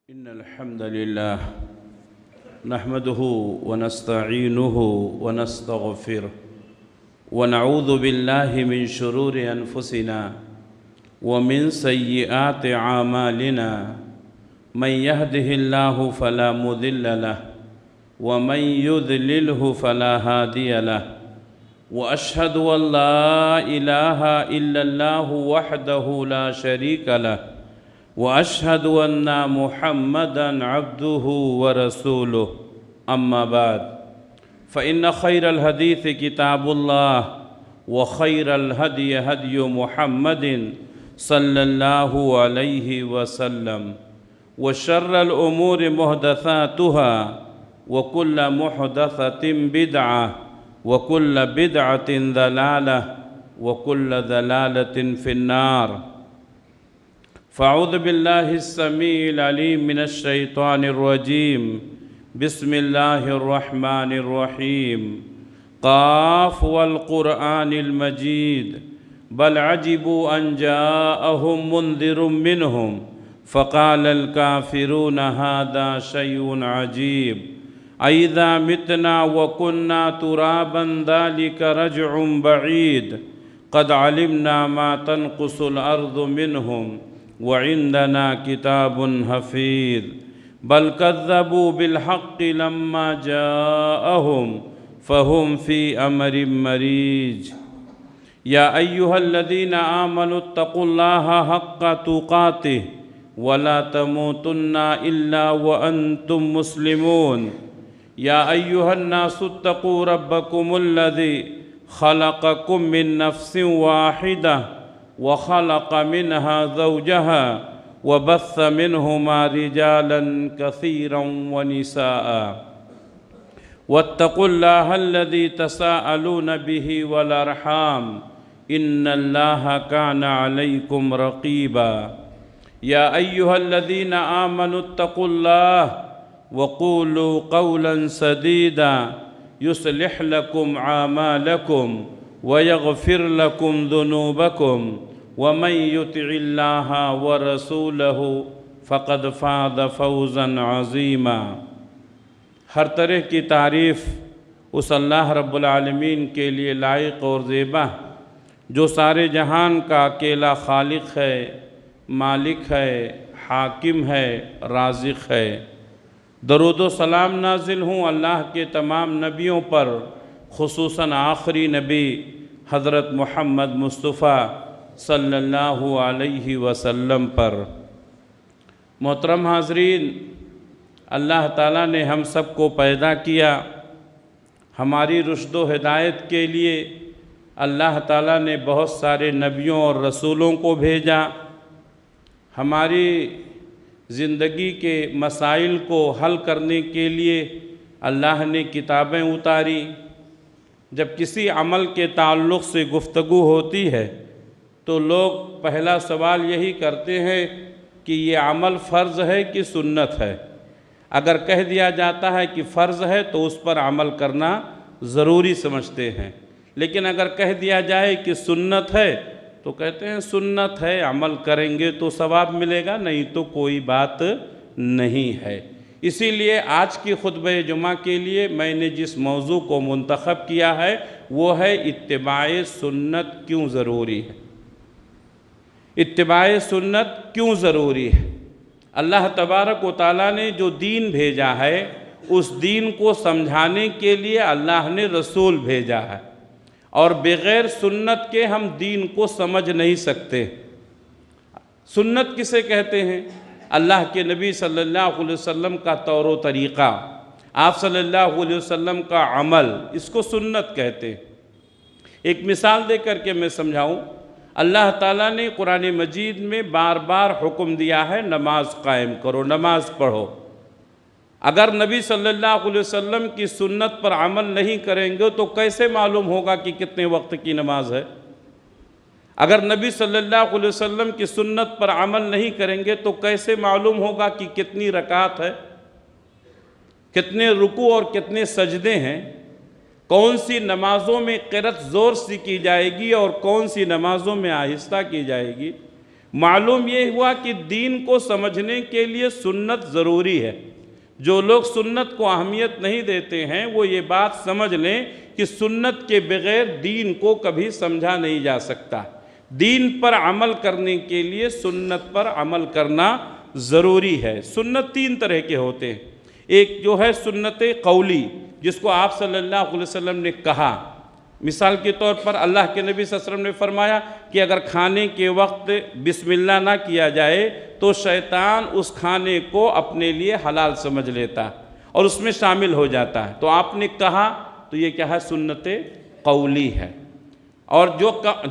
إن الحمد لله نحمده ونستعينه ونستغفره ونعوذ بالله من شرور أنفسنا ومن سيئات أعمالنا من يهده الله فلا مضل له ومن يضلله فلا هادي له وأشهد أن لا إله إلا الله وحده لا شريك له وأشهد أن محمدًا عبده ورسوله أما بعد فإن خير الحديث كتاب الله وخير الهدي هدي محمد صلى الله عليه وسلم وشر الأمور محدثاتها وكل محدثة بدعة وكل بدعة ضلالة وكل ضلالة في النار. فأعوذ بالله السميع العليم من الشيطان الرجيم. بسم الله الرحمن الرحيم. قاف والقرآن المجيد بل عجبوا أن جاءهم منذر منهم فقال الكافرون هذا شيء عجيب أإذا متنا وكنا ترابا ذلك رجع بعيد قد علمنا ما تنقص الأرض منهم وعندنا كتاب حفيظ بل كذبوا بالحق لما جاءهم فهم في أمر مريج. يا أيها الذين آمنوا اتقوا الله حق تقاته ولا تموتن إلا وأنتم مسلمون. يا أيها الناس اتقوا ربكم الذي خلقكم من نفس واحدة وخلق منها زوجها وبث منهما رجالا كثيرا ونساء واتقوا الله الذي تساءلون به والأرحام إن الله كان عليكم رقيبا. يا أيها الذين آمنوا اتقوا الله وقولوا قولا سديدا يصلح لكم أعمالكم ويغفر لكم ذنوبكم ومن يطع الله ورسوله فقد فاز فوزا عظیما. ہر طرح کی تعریف اس اللہ رب العالمین کے لیے لائق اور زیبا جو سارے جہان کا اکیلا خالق ہے، مالک ہے، حاکم ہے، رازق ہے. درود و سلام نازل ہوں اللہ کے تمام نبیوں پر، خصوصاً آخری نبی حضرت محمد مصطفیٰ صلی اللہ علیہ وسلم پر. محترم حاضرین، اللہ تعالیٰ نے ہم سب کو پیدا کیا، ہماری رشد و ہدایت کے لیے اللہ تعالیٰ نے بہت سارے نبیوں اور رسولوں کو بھیجا. ہماری زندگی کے مسائل کو حل کرنے کے لیے اللہ نے کتابیں اتاری. جب کسی عمل کے تعلق سے گفتگو ہوتی ہے تو لوگ پہلا سوال یہی کرتے ہیں کہ یہ عمل فرض ہے کہ سنت ہے. اگر کہہ دیا جاتا ہے کہ فرض ہے تو اس پر عمل کرنا ضروری سمجھتے ہیں، لیکن اگر کہہ دیا جائے کہ سنت ہے تو کہتے ہیں سنت ہے، عمل کریں گے تو ثواب ملے گا، نہیں تو کوئی بات نہیں ہے. اسی لیے آج کی خطبہ جمعہ کے لیے میں نے جس موضوع کو منتخب کیا ہے وہ ہے اتباع سنت کیوں ضروری ہے. اتباع سنت کیوں ضروری ہے؟ اللہ تبارک و تعالیٰ نے جو دین بھیجا ہے اس دین کو سمجھانے کے لیے اللہ نے رسول بھیجا ہے، اور بغیر سنت کے ہم دین کو سمجھ نہیں سکتے. سنت کسے کہتے ہیں؟ اللہ کے نبی صلی اللہ علیہ وسلم کا طور و طریقہ، آپ صلی اللہ علیہ وسلم کا عمل، اس کو سنت کہتے ہیں. ایک مثال دے کر کے میں سمجھاؤں. اللہ تعالیٰ نے قرآن مجید میں بار بار حکم دیا ہے نماز قائم کرو، نماز پڑھو. اگر نبی صلی اللہ علیہ وسلم کی سنت پر عمل نہیں کریں گے تو کیسے معلوم ہوگا کہ کتنے وقت کی نماز ہے؟ اگر نبی صلی اللہ علیہ وسلم کی سنت پر عمل نہیں کریں گے تو کیسے معلوم ہوگا کہ کتنی رکعت ہے، کتنے رکوع اور کتنے سجدے ہیں، کون سی نمازوں میں قرأت زور سے کی جائے گی اور کون سی نمازوں میں آہستہ کی جائے گی؟ معلوم یہ ہوا کہ دین کو سمجھنے کے لیے سنت ضروری ہے۔ جو لوگ سنت کو اہمیت نہیں دیتے ہیں وہ یہ بات سمجھ لیں کہ سنت کے بغیر دین کو کبھی سمجھا نہیں جا سکتا۔ دین پر عمل کرنے کے لیے سنت پر عمل کرنا ضروری ہے۔ سنت تین طرح کے ہوتے ہیں۔ ایک جو ہے سنت قولی، جس کو آپ صلی اللہ علیہ وسلم نے کہا۔ مثال کے طور پر اللہ کے نبی صلی اللہ علیہ وسلم نے فرمایا کہ اگر کھانے کے وقت بسم اللہ نہ کیا جائے تو شیطان اس کھانے کو اپنے لیے حلال سمجھ لیتا ہے اور اس میں شامل ہو جاتا ہے۔ تو آپ نے کہا تو یہ کیا ہے؟ سنت قولی ہے۔ اور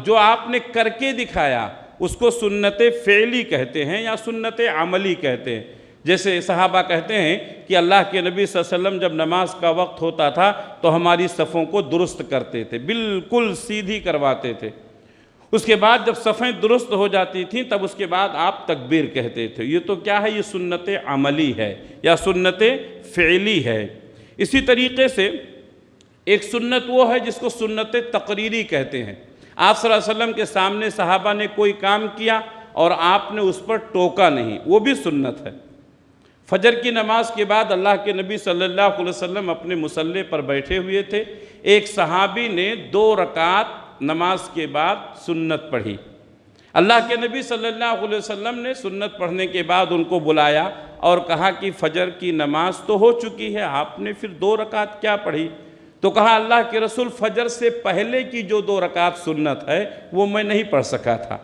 جو آپ نے کر کے دکھایا اس کو سنت فعلی کہتے ہیں یا سنت عملی کہتے ہیں۔ جیسے صحابہ کہتے ہیں کہ اللہ کے نبی صلی اللہ علیہ وسلم جب نماز کا وقت ہوتا تھا تو ہماری صفوں کو درست کرتے تھے، بالکل سیدھی کرواتے تھے۔ اس کے بعد جب صفیں درست ہو جاتی تھیں تب اس کے بعد آپ تکبیر کہتے تھے۔ یہ تو کیا ہے؟ یہ سنت عملی ہے یا سنت فعلی ہے۔ اسی طریقے سے ایک سنت وہ ہے جس کو سنت تقریری کہتے ہیں۔ آپ صلی اللہ علیہ وسلم کے سامنے صحابہ نے کوئی کام کیا اور آپ نے اس پر ٹوکا نہیں، وہ بھی سنت ہے۔ فجر کی نماز کے بعد اللہ کے نبی صلی اللہ علیہ وسلم اپنے مصلی پر بیٹھے ہوئے تھے۔ ایک صحابی نے 2 رکعت نماز کے بعد سنت پڑھی۔ اللہ کے نبی صلی اللہ علیہ وسلم نے سنت پڑھنے کے بعد ان کو بلایا اور کہا کہ فجر کی نماز تو ہو چکی ہے، آپ نے پھر 2 رکعت کیا پڑھی؟ تو کہا اللہ کے رسول فجر سے پہلے کی جو 2 رکعت سنت ہے وہ میں نہیں پڑھ سکا تھا۔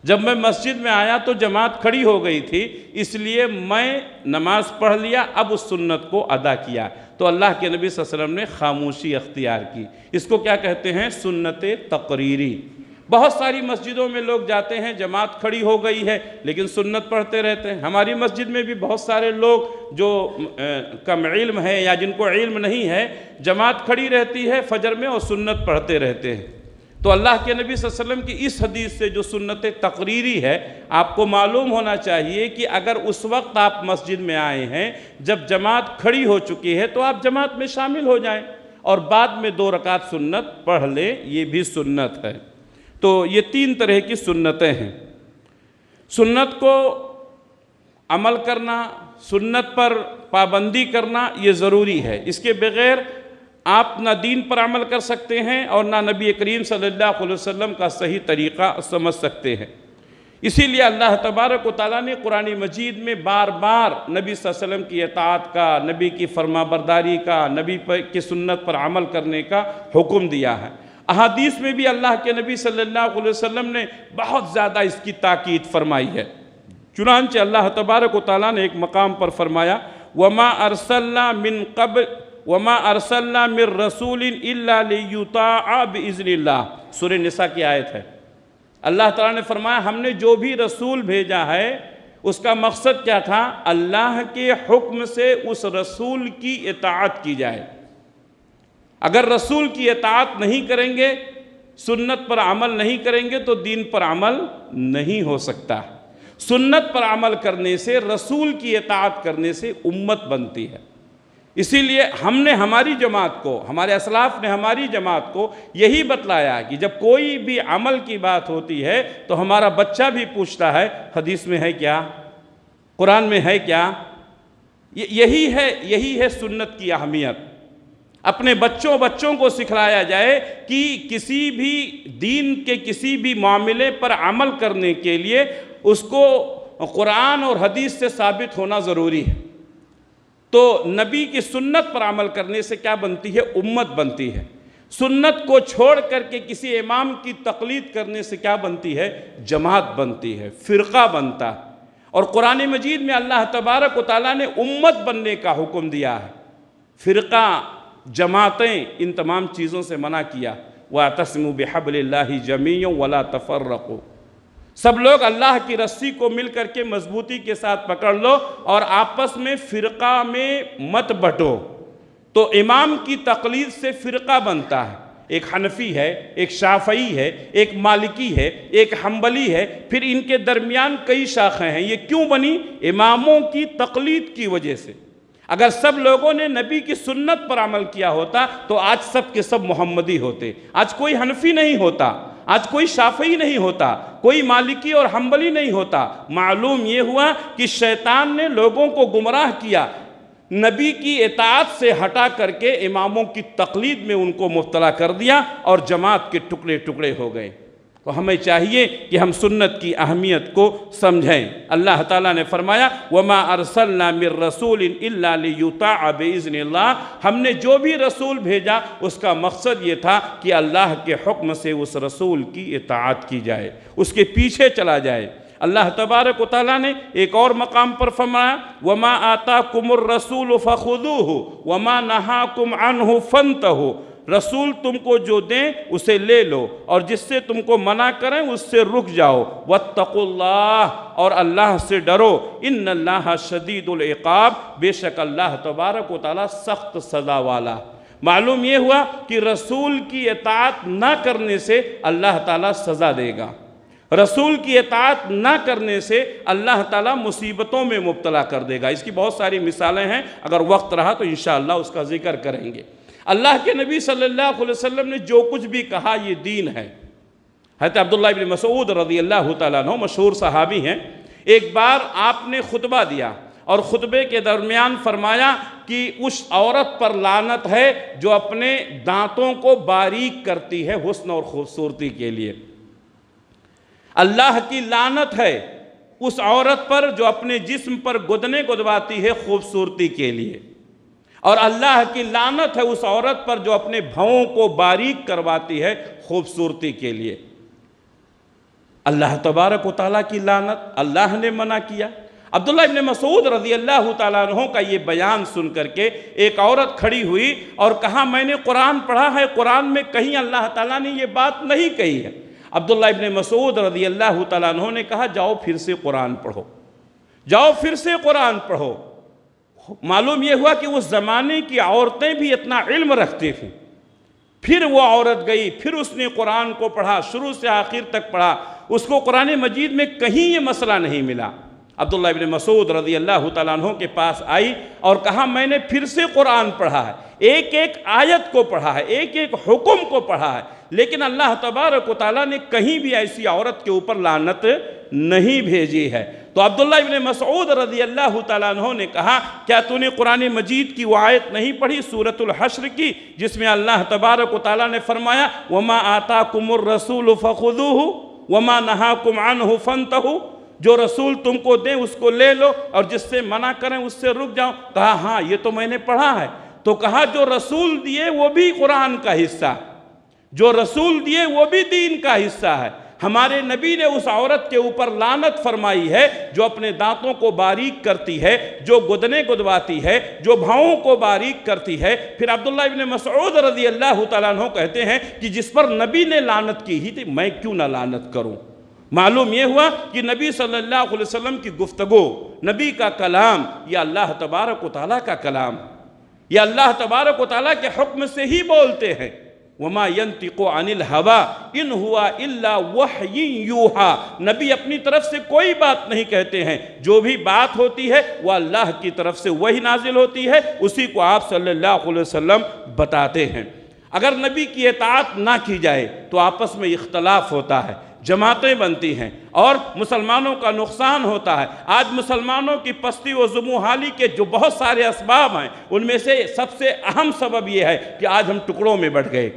جب میں مسجد میں آیا تو جماعت کھڑی ہو گئی تھی، اس لیے میں نماز پڑھ لیا، اب اس سنت کو ادا کیا۔ تو اللہ کے نبی صلی اللہ علیہ وسلم نے خاموشی اختیار کی۔ اس کو کیا کہتے ہیں؟ سنت تقریری۔ بہت ساری مسجدوں میں لوگ جاتے ہیں، جماعت کھڑی ہو گئی ہے لیکن سنت پڑھتے رہتے ہیں۔ ہماری مسجد میں بھی بہت سارے لوگ جو کم علم ہے یا جن کو علم نہیں ہے، جماعت کھڑی رہتی ہے فجر میں اور سنت پڑھتے رہتے ہیں۔ تو اللہ کے نبی صلی اللہ علیہ وسلم کی اس حدیث سے جو سنت تقریری ہے، آپ کو معلوم ہونا چاہیے کہ اگر اس وقت آپ مسجد میں آئے ہیں جب جماعت کھڑی ہو چکی ہے تو آپ جماعت میں شامل ہو جائیں اور بعد میں 2 رکعت سنت پڑھ لیں، یہ بھی سنت ہے۔ تو یہ 3 طرح کی سنتیں ہیں۔ سنت کو عمل کرنا، سنت پر پابندی کرنا یہ ضروری ہے۔ اس کے بغیر آپ نہ دین پر عمل کر سکتے ہیں اور نہ نبی کریم صلی اللہ علیہ وسلم کا صحیح طریقہ سمجھ سکتے ہیں۔ اسی لیے اللہ تبارک و تعالیٰ نے قرآن مجید میں بار بار نبی صلی اللہ علیہ وسلم کی اطاعت کا، نبی کی فرما برداری کا، نبی کی سنت پر عمل کرنے کا حکم دیا ہے۔ احادیث میں بھی اللہ کے نبی صلی اللہ علیہ وسلم نے بہت زیادہ اس کی تاکید فرمائی ہے۔ چنانچہ اللہ تبارک و تعالیٰ نے ایک مقام پر فرمایا وَمَا أَرْسَلْنَا مِن قَبْلِ وَمَا أَرْسَلْنَا مِن رَسُولٍ إِلَّا لِيُطَاعَ بِإِذْنِ اللَّهِ، سورہ نساء کی آیت ہے۔ اللہ تعالیٰ نے فرمایا ہم نے جو بھی رسول بھیجا ہے اس کا مقصد کیا تھا؟ اللہ کے حکم سے اس رسول کی اطاعت کی جائے۔ اگر رسول کی اطاعت نہیں کریں گے، سنت پر عمل نہیں کریں گے تو دین پر عمل نہیں ہو سکتا۔ سنت پر عمل کرنے سے، رسول کی اطاعت کرنے سے امت بنتی ہے۔ اسی لیے ہم نے ہماری جماعت کو، ہمارے اسلاف نے ہماری جماعت کو یہی بتلایا کہ جب کوئی بھی عمل کی بات ہوتی ہے تو ہمارا بچہ بھی پوچھتا ہے حدیث میں ہے کیا، قرآن میں ہے کیا؟ یہی ہے سنت کی اہمیت۔ اپنے بچوں کو سکھلایا جائے کہ کسی بھی دین کے کسی بھی معاملے پر عمل کرنے کے لیے اس کو قرآن اور حدیث سے ثابت ہونا ضروری ہے۔ تو نبی کی سنت پر عمل کرنے سے کیا بنتی ہے؟ امت بنتی ہے۔ سنت کو چھوڑ کر کے کسی امام کی تقلید کرنے سے کیا بنتی ہے؟ جماعت بنتی ہے، فرقہ بنتا ہے۔ اور قرآن مجید میں اللہ تبارک و تعالیٰ نے امت بننے کا حکم دیا ہے، فرقہ، جماعتیں، ان تمام چیزوں سے منع کیا۔ وَاعْتَصِمُوا بِحَبْلِ اللَّهِ جَمِيعًا وَلَا تَفَرَّقُوا، سب لوگ اللہ کی رسی کو مل کر کے مضبوطی کے ساتھ پکڑ لو اور آپس میں فرقہ میں مت بٹو۔ تو امام کی تقلید سے فرقہ بنتا ہے، ایک حنفی ہے، ایک شافعی ہے، ایک مالکی ہے، ایک حنبلی ہے، پھر ان کے درمیان کئی شاخیں ہیں۔ یہ کیوں بنی؟ اماموں کی تقلید کی وجہ سے۔ اگر سب لوگوں نے نبی کی سنت پر عمل کیا ہوتا تو آج سب کے سب محمدی ہوتے، آج کوئی حنفی نہیں ہوتا، آج کوئی شافعی نہیں ہوتا، کوئی مالکی اور حنبلی نہیں ہوتا۔ معلوم یہ ہوا کہ شیطان نے لوگوں کو گمراہ کیا، نبی کی اطاعت سے ہٹا کر کے اماموں کی تقلید میں ان کو مبتلا کر دیا اور جماعت کے ٹکڑے ٹکڑے ہو گئے۔ تو ہمیں چاہیے کہ ہم سنت کی اہمیت کو سمجھیں۔ اللہ تعالیٰ نے فرمایا وَمَا أَرْسَلْنَا مِن رَّسُولٍ إِلَّا لِيُطَاعَ بِإِذْنِ اللَّهِ، ہم نے جو بھی رسول بھیجا اس کا مقصد یہ تھا کہ اللہ کے حکم سے اس رسول کی اطاعت کی جائے، اس کے پیچھے چلا جائے۔ اللہ تبارک و تعالیٰ نے ایک اور مقام پر فرمایا وَمَا آتَاكُمُ الرَّسُولُ فَخُذُوهُ وَمَا نَهَاكُمْ عَنْهُ فَانْتَهُوا، رسول تم کو جو دیں اسے لے لو اور جس سے تم کو منع کریں اس سے رک جاؤ۔ وَاتَّقُوا اللَّهَ، اور اللہ سے ڈرو۔ إِنَّ اللَّهَ شَدِيدُ الْعِقَابِ، بے شک اللہ تبارک و تعالیٰ سخت سزا والا۔ معلوم یہ ہوا کہ رسول کی اطاعت نہ کرنے سے اللہ تعالیٰ سزا دے گا، رسول کی اطاعت نہ کرنے سے اللہ تعالیٰ مصیبتوں میں مبتلا کر دے گا۔ اس کی بہت ساری مثالیں ہیں، اگر وقت رہا تو انشاءاللہ اس کا ذکر کریں گے۔ اللہ کے نبی صلی اللہ علیہ وسلم نے جو کچھ بھی کہا یہ دین ہے۔ حضرت عبداللہ ابن مسعود رضی اللہ تعالیٰ عنہ مشہور صحابی ہیں، ایک بار آپ نے خطبہ دیا اور خطبے کے درمیان فرمایا کہ اس عورت پر لعنت ہے جو اپنے دانتوں کو باریک کرتی ہے حسن اور خوبصورتی کے لیے۔ اللہ کی لعنت ہے اس عورت پر جو اپنے جسم پر گدنے گدواتی ہے خوبصورتی کے لیے، اور اللہ کی لعنت ہے اس عورت پر جو اپنے بھووں کو باریک کرواتی ہے خوبصورتی کے لیے۔ اللہ تبارک و تعالیٰ کی لعنت اللہ نے منع کیا۔ عبداللہ ابن مسعود رضی اللہ تعالیٰ عنہ کا یہ بیان سن کر کے ایک عورت کھڑی ہوئی اور کہا میں نے قرآن پڑھا ہے، قرآن میں کہیں اللہ تعالیٰ نے یہ بات نہیں کہی ہے۔ عبداللہ ابن مسعود رضی اللہ تعالیٰ عنہ نے کہا جاؤ پھر سے قرآن پڑھو، جاؤ پھر سے قرآن پڑھو۔ معلوم یہ ہوا کہ اس زمانے کی عورتیں بھی اتنا علم رکھتی تھیں۔ پھر وہ عورت گئی، پھر اس نے قرآن کو پڑھا، شروع سے آخر تک پڑھا، اس کو قرآن مجید میں کہیں یہ مسئلہ نہیں ملا۔ عبداللہ ابن مسعود رضی اللہ تعالیٰ عنہ کے پاس آئی اور کہا میں نے پھر سے قرآن پڑھا ہے، ایک ایک آیت کو پڑھا ہے، ایک ایک حکم کو پڑھا ہے، لیکن اللہ تبارک و تعالیٰ نے کہیں بھی ایسی عورت کے اوپر لعنت نہیں بھیجی ہے۔ تو عبداللہ ابن مسعود رضی اللہ تعالیٰ عنہ نے کہا کیا تو نے قرآن مجید کی وہ آیت نہیں پڑھی سورۃ الحشر کی جس میں اللہ تبارک و تعالیٰ نے فرمایا وَمَا آتَاكُمُ الرَّسُولُ فَخُذُوهُ وَمَا نَهَاكُمْ عَنْهُ فَانْتَهُوا، جو رسول تم کو دیں اس کو لے لو اور جس سے منع کریں اس سے رک جاؤ۔ کہا ہاں یہ تو میں نے پڑھا ہے۔ تو کہا جو رسول دیے وہ بھی قرآن کا حصہ، جو رسول دیے وہ بھی دین کا حصہ ہے۔ ہمارے نبی نے اس عورت کے اوپر لعنت فرمائی ہے جو اپنے دانتوں کو باریک کرتی ہے، جو گدنے گدواتی ہے، جو بھاؤں کو باریک کرتی ہے۔ پھر عبداللہ ابن مسعود رضی اللہ تعالیٰ عنہ کہتے ہیں کہ جس پر نبی نے لعنت کی ہی تھی میں کیوں نہ لعنت کروں۔ معلوم یہ ہوا کہ نبی صلی اللہ علیہ وسلم کی گفتگو، نبی کا کلام یہ اللہ تبارک و تعالیٰ کا کلام، یہ اللہ تبارک و تعالیٰ کے حکم سے ہی بولتے ہیں۔ وَمَا يَنْتِقُ عَنِ الْهَوَىٰ إِنْ هُوَ إِلَّا وَحْيٌ يُوحَىٰ، نبی اپنی طرف سے کوئی بات نہیں کہتے ہیں، جو بھی بات ہوتی ہے وہ اللہ کی طرف سے وحی نازل ہوتی ہے، اسی کو آپ صلی اللہ علیہ وسلم بتاتے ہیں۔ اگر نبی کی اطاعت نہ کی جائے تو آپس میں اختلاف ہوتا ہے، جماعتیں بنتی ہیں اور مسلمانوں کا نقصان ہوتا ہے۔ آج مسلمانوں کی پستی و زموحالی کے جو بہت سارے اسباب ہیں ان میں سے سب سے اہم سبب یہ ہے کہ آج ہم ٹکڑوں میں بٹ گئے،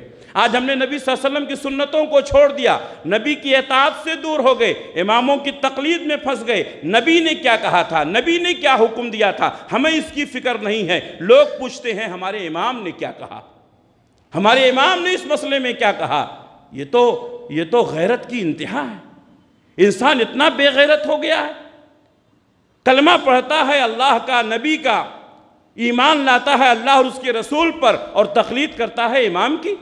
آج ہم نے نبی صلی اللہ علیہ وسلم کی سنتوں کو چھوڑ دیا، نبی کی اطاعت سے دور ہو گئے، اماموں کی تقلید میں پھنس گئے۔ نبی نے کیا کہا تھا، نبی نے کیا حکم دیا تھا، ہمیں اس کی فکر نہیں ہے۔ لوگ پوچھتے ہیں ہمارے امام نے کیا کہا، ہمارے امام نے اس مسئلے میں کیا کہا۔ یہ تو غیرت کی انتہا ہے۔ انسان اتنا بے غیرت ہو گیا ہے، کلمہ پڑھتا ہے اللہ کا، نبی کا، ایمان لاتا ہے اللہ اور اس کے رسول پر اور تقلید کرتا ہے امام کی۔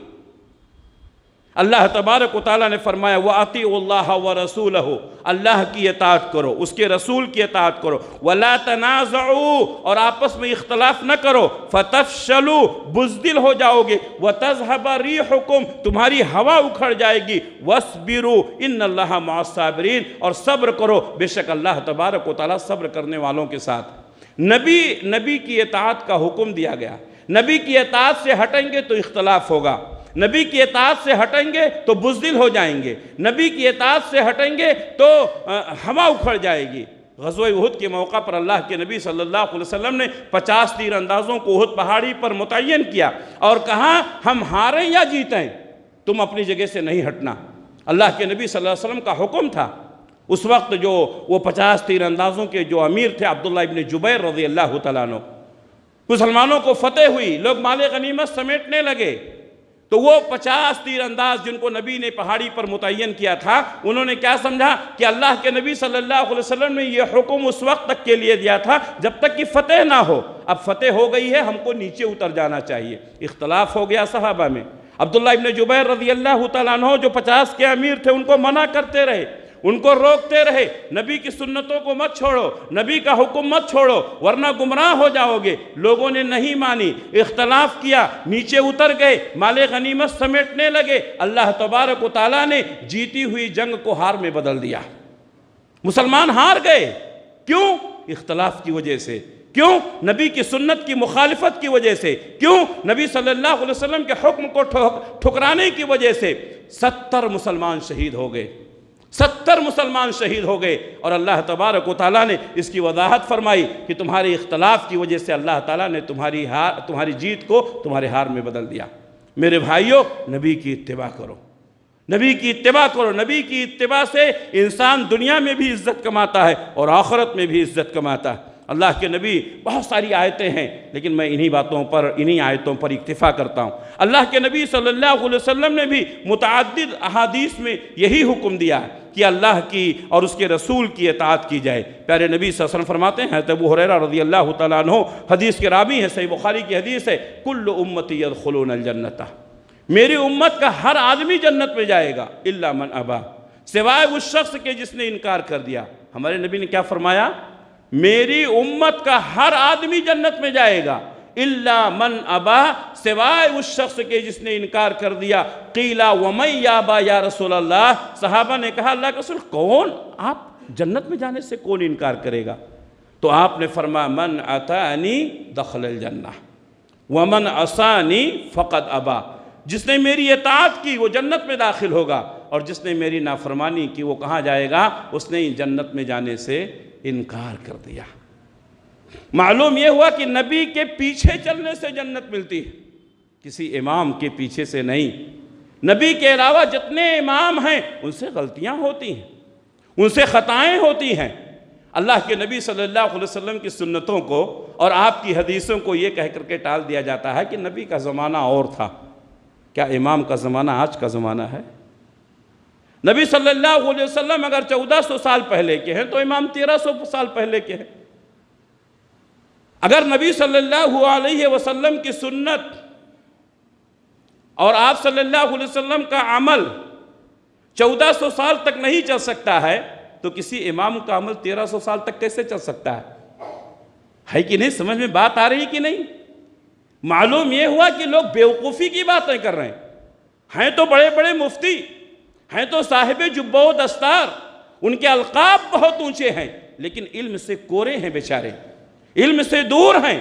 اللہ تبارک و تعالیٰ نے فرمایا وَأَطِيعُوا اللَّهَ وَرَسُولَهُ، اللہ کی اطاعت کرو، اس کے رسول کی اطاعت کرو، وَلَا تَنَازَعُوا، اور آپس میں اختلاف نہ کرو، فَتَفْشَلُوا، بزدل ہو جاؤ گے، وَتَذْهَبَ رِيحُكُمْ، تمہاری ہوا اکھڑ جائے گی، وَاصْبِرُوا إِنَّ اللَّهَ مَعَ الصَّابِرِينَ، اور صبر کرو، بے شک اللہ تبارک و تعالیٰ صبر کرنے والوں کے ساتھ۔ نبی کی اطاعت کا حکم دیا گیا، نبی کی اطاعت سے ہٹیں گے تو اختلاف ہوگا، نبی کی اطاعت سے ہٹیں گے تو بزدل ہو جائیں گے، نبی کی اطاعت سے ہٹیں گے تو ہوا اکھڑ جائے گی۔ غزوہ احد کے موقع پر اللہ کے نبی صلی اللہ علیہ وسلم نے 50 تیر اندازوں کو احد پہاڑی پر متعین کیا اور کہا ہم ہاریں یا جیتیں تم اپنی جگہ سے نہیں ہٹنا۔ اللہ کے نبی صلی اللہ علیہ وسلم کا حکم تھا۔ اس وقت جو وہ 50 تیر اندازوں کے جو امیر تھے عبداللہ ابن جبیر رضی اللہ تعالیٰ عنہ، مسلمانوں کو فتح ہوئی، لوگ مال غنیمت سمیٹنے لگے، تو وہ 50 تیر انداز جن کو نبی نے پہاڑی پر متعین کیا تھا، انہوں نے کیا سمجھا کہ اللہ کے نبی صلی اللہ علیہ وسلم نے یہ حکم اس وقت تک کے لیے دیا تھا جب تک کہ فتح نہ ہو، اب فتح ہو گئی ہے ہم کو نیچے اتر جانا چاہیے۔ اختلاف ہو گیا صحابہ میں، عبداللہ ابن جبیر رضی اللہ تعالیٰ عنہ جو 50 کے امیر تھے ان کو منع کرتے رہے، ان کو روکتے رہے، نبی کی سنتوں کو مت چھوڑو، نبی کا حکم مت چھوڑو ورنہ گمراہ ہو جاؤ گے۔ لوگوں نے نہیں مانی، اختلاف کیا، نیچے اتر گئے، مال غنیمت سمیٹنے لگے۔ اللہ تبارک و تعالیٰ نے جیتی ہوئی جنگ کو ہار میں بدل دیا، مسلمان ہار گئے۔ کیوں؟ اختلاف کی وجہ سے۔ کیوں؟ نبی کی سنت کی مخالفت کی وجہ سے۔ کیوں؟ نبی صلی اللہ علیہ وسلم کے حکم کو ٹھکرانے کی وجہ سے 70 مسلمان شہید ہو گئے، 70 مسلمان شہید ہو گئے، اور اللہ تبارک و تعالیٰ نے اس کی وضاحت فرمائی کہ تمہارے اختلاف کی وجہ سے اللہ تعالیٰ نے تمہاری جیت کو تمہارے ہار میں بدل دیا۔ میرے بھائیوں، نبی کی اتباع کرو، نبی کی اتباع کرو۔ نبی کی اتباع سے انسان دنیا میں بھی عزت کماتا ہے اور آخرت میں بھی عزت کماتا ہے۔ اللہ کے نبی بہت ساری آیتیں ہیں لیکن میں انہی آیتوں پر اکتفا کرتا ہوں۔ اللہ کے نبی صلی اللہ علیہ وسلم نے بھی متعدد احادیث میں یہی حکم دیا ہے کہ اللہ کی اور اس کے رسول کی اطاعت کی جائے۔ پیارے نبی صلی اللہ علیہ وسلم فرماتے ہیں، ابو ہریرہ رضی اللہ تعالیٰ عنہ حدیث کے راوی ہیں، صحیح بخاری کی حدیث ہے، کل امتی یدخلون الجنۃ، میری امت کا ہر آدمی جنت میں جائے گا، الا من ابا، سوائے اس شخص کے جس نے انکار کر دیا۔ ہمارے نبی نے کیا فرمایا؟ میری امت کا ہر آدمی جنت میں جائے گا، الا من ابا، سوائے اس شخص کے جس نے انکار کر دیا۔ قیلا ومن یابا یا رسول اللہ، صحابہ نے کہا اللہ کے رسول کون، آپ جنت میں جانے سے کون انکار کرے گا؟ تو آپ نے فرمایا من اطاعنی دخل الجنہ ومن عصانی فقد ابا، جس نے میری اطاعت کی وہ جنت میں داخل ہوگا، اور جس نے میری نافرمانی کی وہ کہاں جائے گا؟ اس نے جنت میں جانے سے انکار کر دیا۔ معلوم یہ ہوا کہ نبی کے پیچھے چلنے سے جنت ملتی ہے، کسی امام کے پیچھے سے نہیں۔ نبی کے علاوہ جتنے امام ہیں ان سے غلطیاں ہوتی ہیں، ان سے خطائیں ہوتی ہیں۔ اللہ کے نبی صلی اللہ علیہ وسلم کی سنتوں کو اور آپ کی حدیثوں کو یہ کہہ کر کے ٹال دیا جاتا ہے کہ نبی کا زمانہ اور تھا۔ کیا امام کا زمانہ آج کا زمانہ ہے؟ نبی صلی اللہ علیہ وسلم اگر 1400 سال پہلے کے ہیں تو امام 1300 سال پہلے کے ہیں۔ اگر نبی صلی اللہ علیہ وسلم کی سنت اور آپ صلی اللہ علیہ وسلم کا عمل 1400 سال تک نہیں چل سکتا ہے تو کسی امام کا عمل 1300 سال تک کیسے چل سکتا ہے کہ نہیں؟ سمجھ میں بات آ رہی کہ نہیں؟ معلوم یہ ہوا کہ لوگ بیوقوفی کی باتیں کر رہے ہیں تو بڑے بڑے مفتی ہیں، تو صاحب جبہ و دستار، ان کے القاب بہت اونچے ہیں، لیکن علم سے کورے ہیں بیچارے، علم سے دور ہیں۔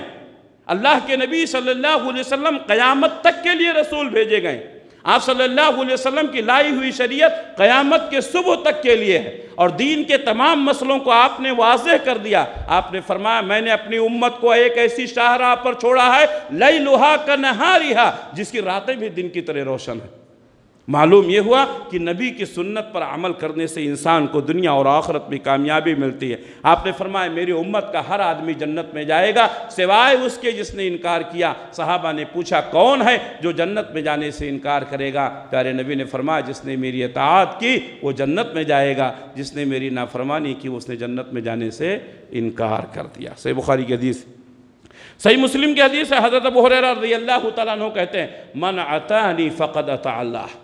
اللہ کے نبی صلی اللہ علیہ وسلم قیامت تک کے لیے رسول بھیجے گئے۔ آپ صلی اللہ علیہ وسلم کی لائی ہوئی شریعت قیامت کے صبح تک کے لیے ہے، اور دین کے تمام مسئلوں کو آپ نے واضح کر دیا۔ آپ نے فرمایا میں نے اپنی امت کو ایک ایسی شاہراہ پر چھوڑا ہے لیلھا کنہارھا، جس کی راتیں بھی دن کی طرح روشن ہیں۔ معلوم یہ ہوا کہ نبی کی سنت پر عمل کرنے سے انسان کو دنیا اور آخرت میں کامیابی ملتی ہے۔ آپ نے فرمایا میری امت کا ہر آدمی جنت میں جائے گا سوائے اس کے جس نے انکار کیا۔ صحابہ نے پوچھا کون ہے جو جنت میں جانے سے انکار کرے گا؟ پیارے نبی نے فرمایا جس نے میری اطاعت کی وہ جنت میں جائے گا، جس نے میری نافرمانی کی اس نے جنت میں جانے سے انکار کر دیا۔ صحیح بخاری کی حدیث، صحیح مسلم کی حدیث ہے، حضرت ابو ہریرہ رضی اللہ تعالیٰ عنہ کہتے ہیں من اطاعنی فقد اطاع اللہ،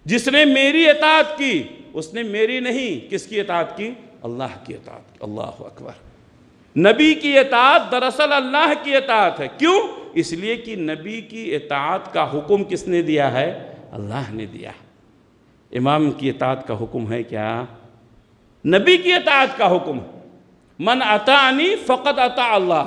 جس نے میری اطاعت کی اس نے میری نہیں کس کی اطاعت کی؟ اللہ کی اطاعت کی۔ اللہ اکبر۔ نبی کی اطاعت دراصل اللہ کی اطاعت ہے۔ کیوں؟ اس لیے کہ نبی کی اطاعت کا حکم کس نے دیا ہے؟ اللہ نے دیا۔ امام کی اطاعت کا حکم ہے کیا؟ نبی کی اطاعت کا حکم۔ من اطاعنی فقد اطاع اللہ،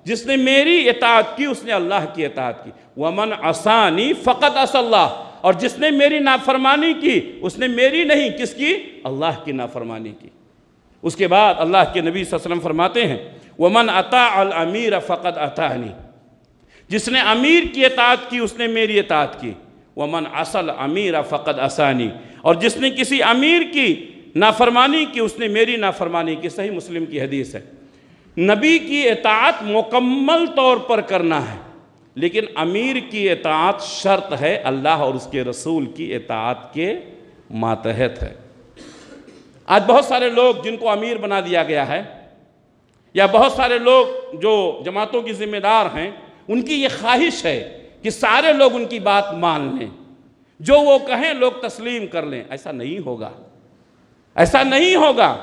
جس نے میری اطاعت کی اس نے اللہ کی اطاعت کی، وَمَنْ عَصَانِي فَقَدْ عَصَى اللَّهَ، اور جس نے میری نافرمانی کی اس نے میری نہیں، کس کی؟ اللہ کی نافرمانی کی۔ اس کے بعد اللہ کے نبی صلی اللہ علیہ وسلم فرماتے ہیں وَمَنْ أَطَاعَ الْأَمِيرَ فَقَدْ أَطَاعَنِي، جس نے امیر کی اطاعت کی اس نے میری اطاعت کی، وَمَنْ عَصَى الْأَمِيرَ فَقَدْ عَصَانِي، اور جس نے کسی امیر کی نافرمانی کی اس نے میری نافرمانی کی۔ صحیح مسلم کی حدیث ہے۔ نبی کی اطاعت مکمل طور پر کرنا ہے، لیکن امیر کی اطاعت شرط ہے، اللہ اور اس کے رسول کی اطاعت کے ماتحت ہے۔ آج بہت سارے لوگ جن کو امیر بنا دیا گیا ہے، یا بہت سارے لوگ جو جماعتوں کی ذمہ دار ہیں، ان کی یہ خواہش ہے کہ سارے لوگ ان کی بات مان لیں، جو وہ کہیں لوگ تسلیم کر لیں۔ ایسا نہیں ہوگا، ایسا نہیں ہوگا۔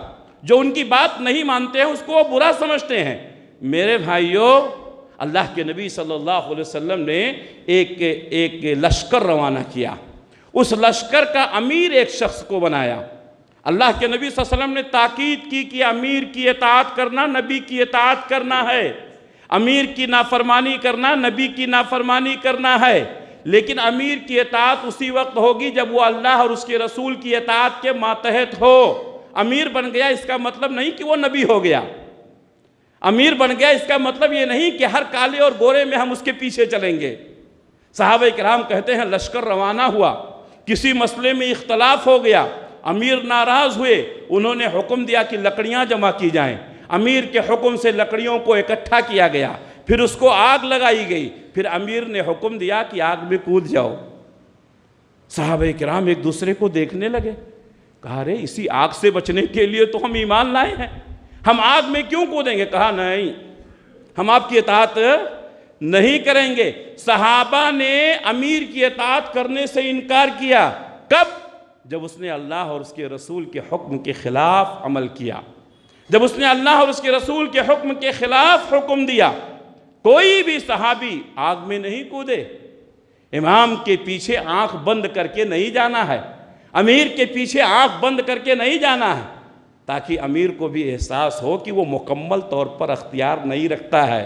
جو ان کی بات نہیں مانتے ہیں اس کو وہ برا سمجھتے ہیں۔ میرے بھائیوں، اللہ کے نبی صلی اللہ علیہ وسلم نے ایک لشکر روانہ کیا، اس لشکر کا امیر ایک شخص کو بنایا۔ اللہ کے نبی صلی اللہ علیہ وسلم نے تاکید کی کہ امیر کی اطاعت کرنا نبی کی اطاعت کرنا ہے، امیر کی نافرمانی کرنا نبی کی نافرمانی کرنا ہے، لیکن امیر کی اطاعت اسی وقت ہوگی جب وہ اللہ اور اس کے رسول کی اطاعت کے ماتحت ہو۔ امیر بن گیا اس کا مطلب نہیں کہ وہ نبی ہو گیا، امیر بن گیا اس کا مطلب یہ نہیں کہ ہر کالے اور گورے میں ہم اس کے پیچھے چلیں گے۔ صحابہ کرام کہتے ہیں لشکر روانہ ہوا، کسی مسئلے میں اختلاف ہو گیا، امیر ناراض ہوئے، انہوں نے حکم دیا کہ لکڑیاں جمع کی جائیں۔ امیر کے حکم سے لکڑیوں کو اکٹھا کیا گیا، پھر اس کو آگ لگائی گئی، پھر امیر نے حکم دیا کہ آگ میں کود جاؤ۔ صحابہ کرام ایک دوسرے کو دیکھنے لگے، کہا رے اسی آگ سے بچنے کے لیے تو ہم ایمان لائے ہیں، ہم آگ میں کیوں کودیں گے؟ کہا نہیں، ہم آپ کی اطاعت نہیں کریں گے۔ صحابہ نے امیر کی اطاعت کرنے سے انکار کیا، کب؟ جب اس نے اللہ اور اس کے رسول کے حکم کے خلاف عمل کیا، جب اس نے اللہ اور اس کے رسول کے حکم کے خلاف حکم دیا۔ کوئی بھی صحابی آگ میں نہیں کودے، امام کے پیچھے آنکھ بند کر کے نہیں جانا ہے، امیر کے پیچھے آنکھ بند کر کے نہیں جانا ہے، تاکہ امیر کو بھی احساس ہو کہ وہ مکمل طور پر اختیار نہیں رکھتا ہے۔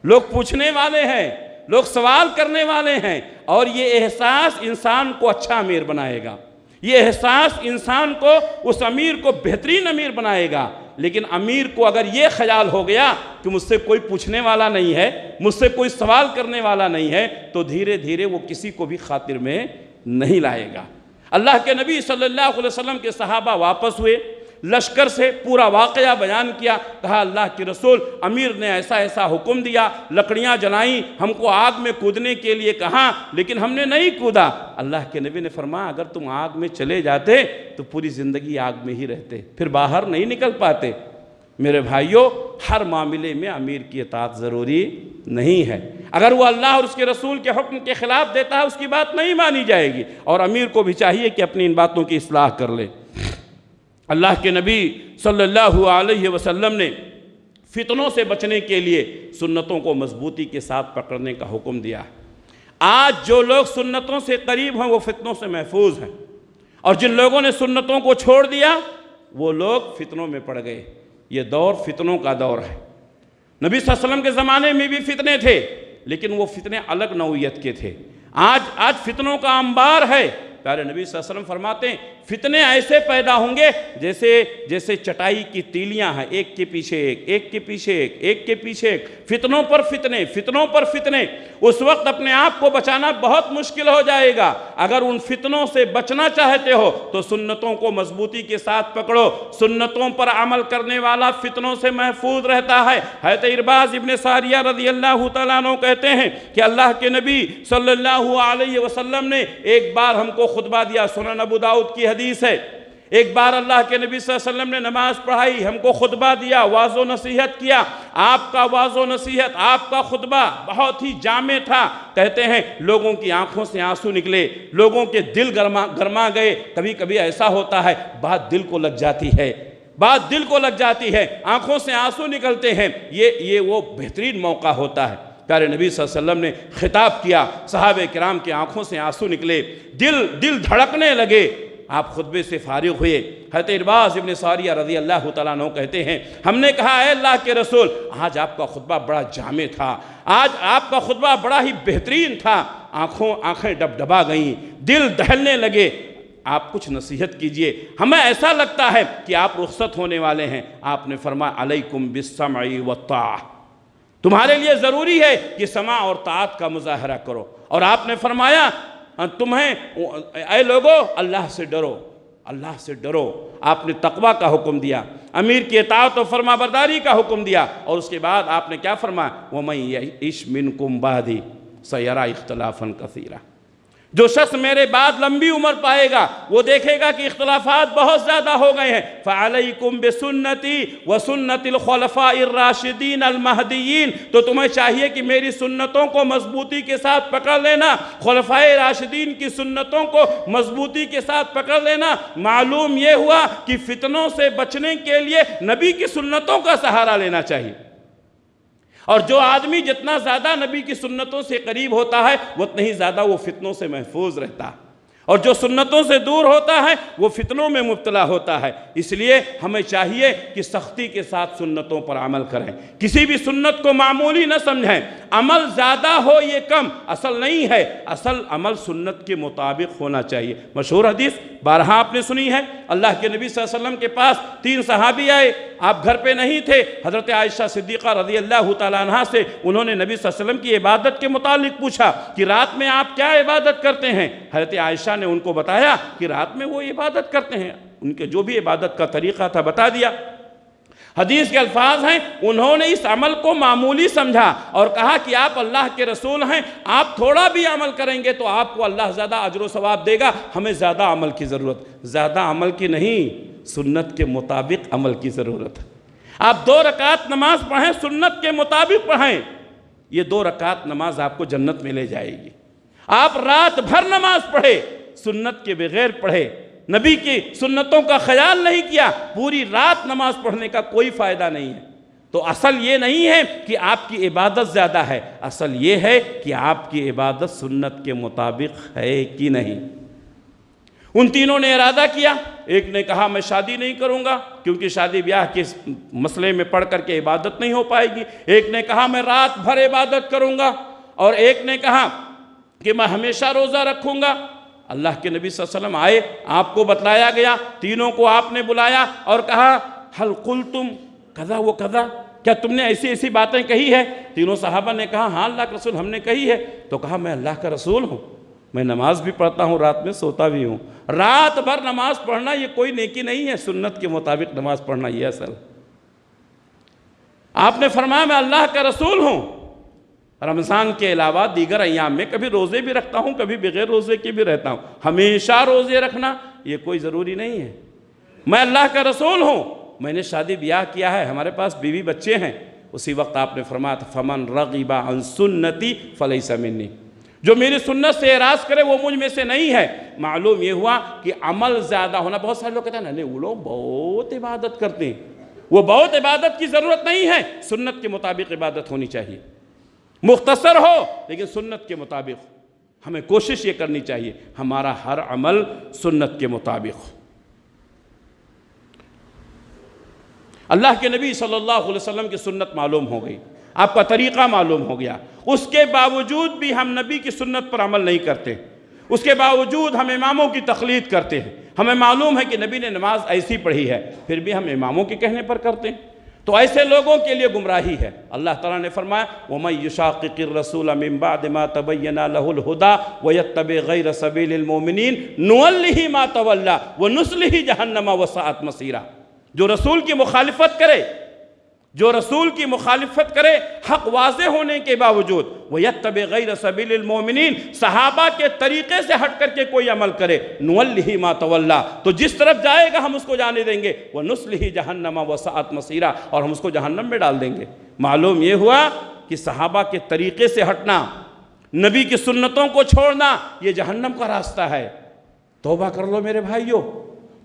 لوگ پوچھنے والے ہیں، لوگ سوال کرنے والے ہیں، اور یہ احساس انسان کو اچھا امیر بنائے گا، یہ احساس انسان کو اس امیر کو بہترین امیر بنائے گا۔ لیکن امیر کو اگر یہ خیال ہو گیا کہ مجھ سے کوئی پوچھنے والا نہیں ہے، مجھ سے کوئی سوال کرنے والا نہیں ہے، تو دھیرے دھیرے وہ کسی کو بھی خاطر میں نہیں لائے گا۔ اللہ کے نبی صلی اللہ علیہ وسلم کے صحابہ واپس ہوئے، لشکر سے پورا واقعہ بیان کیا، کہا اللہ کے رسول امیر نے ایسا ایسا حکم دیا، لکڑیاں جلائیں، ہم کو آگ میں کودنے کے لیے کہا، لیکن ہم نے نہیں کودا۔ اللہ کے نبی نے فرمایا اگر تم آگ میں چلے جاتے تو پوری زندگی آگ میں ہی رہتے، پھر باہر نہیں نکل پاتے۔ میرے بھائیوں، ہر معاملے میں امیر کی اطاعت ضروری نہیں ہے۔ اگر وہ اللہ اور اس کے رسول کے حکم کے خلاف دیتا ہے اس کی بات نہیں مانی جائے گی، اور امیر کو بھی چاہیے کہ اپنی ان باتوں کی اصلاح کر لے۔ اللہ کے نبی صلی اللہ علیہ وسلم نے فتنوں سے بچنے کے لیے سنتوں کو مضبوطی کے ساتھ پکڑنے کا حکم دیا۔ آج جو لوگ سنتوں سے قریب ہیں وہ فتنوں سے محفوظ ہیں، اور جن لوگوں نے سنتوں کو چھوڑ دیا وہ لوگ فتنوں میں پڑ گئے۔ یہ دور فتنوں کا دور ہے۔ نبی صلی اللہ علیہ وسلم کے زمانے میں بھی فتنے تھے، لیکن وہ فتنے الگ نوعیت کے تھے۔ آج فتنوں کا انبار ہے۔ پیارے نبی صلی اللہ علیہ وسلم فرماتے ہیں فتنے ایسے پیدا ہوں گے جیسے چٹائی کی تیلیاں ہیں، ایک کے پیچھے ایک، ایک کے پیچھے ایک، ایک کے پیچھے ایک، فتنوں پر فتنے، فتنوں پر فتنے۔ اس وقت اپنے آپ کو بچانا بہت مشکل ہو جائے گا۔ اگر ان فتنوں سے بچنا چاہتے ہو تو سنتوں کو مضبوطی کے ساتھ پکڑو۔ سنتوں پر عمل کرنے والا فتنوں سے محفوظ رہتا ہے۔ حضرت ارباز ابن ساریہ رضی اللہ تعالیٰ عنہ کہتے ہیں کہ اللہ کے نبی صلی اللہ علیہ وسلم نے ایک بار ہم کو خطبہ دیا، سنن ابو داؤد کی حدیث ہے۔ ایک بار اللہ کے نبی صلی اللہ علیہ وسلم نے نماز پڑھائی، ہم کو خطبہ دیا، واعظ و نصیحت کیا۔ آپ کا واعظ و نصیحت، آپ کا خطبہ بہت ہی جامع تھا۔ کہتے ہیں لوگوں کی آنکھوں سے آنسو نکلے، لوگوں کے دل گرما گئے۔ کبھی کبھی ایسا ہوتا ہے بات دل کو لگ جاتی ہے، بات دل کو لگ جاتی ہے، آنکھوں سے آنسو نکلتے ہیں۔ یہ وہ بہترین موقع ہوتا ہے۔ پیارے نبی صلی اللہ علیہ وسلم نے خطاب کیا، صحابہ کرام کی آنکھوں سے آنسو نکلے، دل دھڑکنے لگے۔ آپ خطبے سے فارغ ہوئے، حضرت ارباز ابن ساریہ رضی اللہ تعالیٰ عنہ کہتے ہیں ہم نے کہا اے اللہ کے رسول آج آپ کا خطبہ بڑا جامع تھا، آج آپ کا خطبہ بڑا ہی بہترین تھا، آنکھیں ڈبڈبا گئیں، دل دہلنے لگے، آپ کچھ نصیحت کیجئے، ہمیں ایسا لگتا ہے کہ آپ رخصت ہونے والے ہیں۔ آپ نے فرمایا علیکم بالسمع والطاعہ، تمہارے لیے ضروری ہے کہ سماع اور طاعت کا مظاہرہ کرو، اور آپ نے فرمایا تمہیں اے لوگو اللہ سے ڈرو، اللہ سے ڈرو۔ آپ نے تقوی کا حکم دیا، امیر کی اطاعت و فرما برداری کا حکم دیا، اور اس کے بعد آپ نے کیا فرمایا وَمَن يَعِشْ مِنْكُمْ بَعْدِي سَيَرَىٰ اخْتِلَافًا كَثِيرًا، جو شخص میرے بعد لمبی عمر پائے گا وہ دیکھے گا کہ اختلافات بہت زیادہ ہو گئے ہیں۔ فَعَلَيْكُمْ بِسُنَّتِي وَسُنَّتِ الْخُلَفَاءِ الرَّاشِدِينَ الْمَهْدِيِّينَ، تو تمہیں چاہیے کہ میری سنتوں کو مضبوطی کے ساتھ پکڑ لینا، خلفائے راشدین کی سنتوں کو مضبوطی کے ساتھ پکڑ لینا۔ معلوم یہ ہوا کہ فتنوں سے بچنے کے لیے نبی کی سنتوں کا سہارا لینا چاہیے، اور جو آدمی جتنا زیادہ نبی کی سنتوں سے قریب ہوتا ہے اتنا ہی زیادہ وہ فتنوں سے محفوظ رہتا ہے، اور جو سنتوں سے دور ہوتا ہے وہ فتنوں میں مبتلا ہوتا ہے۔ اس لیے ہمیں چاہیے کہ سختی کے ساتھ سنتوں پر عمل کریں، کسی بھی سنت کو معمولی نہ سمجھیں۔ عمل زیادہ ہو یہ کم اصل نہیں ہے، اصل عمل سنت کے مطابق ہونا چاہیے۔ مشہور حدیث بارہا آپ نے سنی ہے، اللہ کے نبی صلی اللہ علیہ وسلم کے پاس 3 صحابی آئے، آپ گھر پہ نہیں تھے، حضرت عائشہ صدیقہ رضی اللہ تعالیٰ عنہ سے انہوں نے نبی صلی اللہ علیہ وسلم کی عبادت کے متعلق پوچھا کہ رات میں آپ کیا عبادت کرتے ہیں؟ حضرت عائشہ نے ان کو بتایا کہ رات میں وہ عبادت کرتے ہیں، ان کے جو بھی عبادت کا طریقہ تھا بتا دیا۔ حدیث کے الفاظ ہیں انہوں نے اس عمل کو معمولی سمجھا اور کہا کہ آپ اللہ کے رسول ہیں، آپ تھوڑا بھی عمل کریں گے تو آپ کو اللہ زیادہ اجر و ثواب دے گا، ہمیں زیادہ عمل کی ضرورت، زیادہ عمل کی نہیں، سنت کے مطابق عمل کی ضرورت ہے۔ آپ 2 رکعت نماز پڑھیں، سنت کے مطابق پڑھیں، یہ 2 رکعت نماز آپ کو جنت میں لے جائے گی۔ آپ رات بھر نماز پڑھے، سنت کے بغیر پڑھے، نبی کی سنتوں کا خیال نہیں کیا، پوری رات نماز پڑھنے کا کوئی فائدہ نہیں ہے۔ تو اصل یہ نہیں ہے کہ آپ کی عبادت زیادہ ہے، اصل یہ ہے کہ آپ کی عبادت سنت کے مطابق ہے کہ نہیں۔ ان تینوں نے ارادہ کیا، ایک نے کہا میں شادی نہیں کروں گا کیونکہ شادی بیاہ کے مسئلے میں پڑھ کر کے عبادت نہیں ہو پائے گی، ایک نے کہا میں رات بھر عبادت کروں گا، اور ایک نے کہا کہ میں ہمیشہ روزہ رکھوں گا۔ اللہ کے نبی صلی اللہ علیہ وسلم آئے، آپ کو بتلایا گیا، تینوں کو آپ نے بلایا اور کہا حل قلتم کذا و کذا، کیا تم نے ایسی ایسی باتیں کہی ہے؟ تینوں صحابہ نے کہا ہاں اللہ کے رسول ہم نے کہی ہے۔ تو کہا میں اللہ کا رسول ہوں، میں نماز بھی پڑھتا ہوں، رات میں سوتا بھی ہوں، رات بھر نماز پڑھنا یہ کوئی نیکی نہیں ہے، سنت کے مطابق نماز پڑھنا یہ اصل۔ آپ نے فرمایا میں اللہ کا رسول ہوں، رمضان کے علاوہ دیگر ایام میں کبھی روزے بھی رکھتا ہوں، کبھی بغیر روزے کے بھی رہتا ہوں، ہمیشہ روزے رکھنا یہ کوئی ضروری نہیں ہے۔ میں اللہ کا رسول ہوں، میں نے شادی بیاہ کیا ہے، ہمارے پاس بیوی بچے ہیں۔ اسی وقت آپ نے فرمایا تھا فمن رغب عن سنتی فلیس منی، جو میری سنت سے اعراض کرے وہ مجھ میں سے نہیں ہے۔ معلوم یہ ہوا کہ عمل زیادہ ہونا، بہت سارے لوگ کہتے ہیں نہیں وہ لوگ بہت عبادت کرتے ہیں، وہ بہت عبادت کی ضرورت نہیں ہے، سنت کے مطابق عبادت ہونی چاہیے، مختصر ہو لیکن سنت کے مطابق۔ ہمیں کوشش یہ کرنی چاہیے ہمارا ہر عمل سنت کے مطابق ہو۔ اللہ کے نبی صلی اللہ علیہ وسلم کی سنت معلوم ہو گئی، آپ کا طریقہ معلوم ہو گیا، اس کے باوجود بھی ہم نبی کی سنت پر عمل نہیں کرتے، اس کے باوجود ہم اماموں کی تقلید کرتے ہیں۔ ہمیں معلوم ہے کہ نبی نے نماز ایسی پڑھی ہے، پھر بھی ہم اماموں کے کہنے پر کرتے ہیں، تو ایسے لوگوں کے لیے گمراہی ہے۔ اللہ تعالیٰ نے فرمایا وَمَن يُشَاقِقِ الرَّسُولَ مِن بَعْدِ مَا تَبَيَّنَ لَهُ الْهُدَىٰ وَيَتَّبِعْ غَيْرَ سَبِيلِ الْمُؤْمِنِينَ نُوَلِّهِ مَا تَوَلَّىٰ وَنُصْلِهِ جَهَنَّمَ وَسَاءَتْ مَصِيرًا، جو رسول کی مخالفت کرے، جو رسول کی مخالفت کرے حق واضح ہونے کے باوجود، وَيَتَّبِعْ غَيْرَ سَبِيلِ الْمُؤْمِنِينَ، صحابہ کے طریقے سے ہٹ کر کے کوئی عمل کرے، نُوَلِّهِ مَا تَوَلَّىٰ، تو جس طرف جائے گا ہم اس کو جانے دیں گے، وَنُصْلِهِ جَهَنَّمَ وَسَاءَتْ مَصِيرًا، اور ہم اس کو جہنم میں ڈال دیں گے۔ معلوم یہ ہوا کہ صحابہ کے طریقے سے ہٹنا، نبی کی سنتوں کو چھوڑنا یہ جہنم کا راستہ ہے۔ توبہ کر لو میرے بھائیو،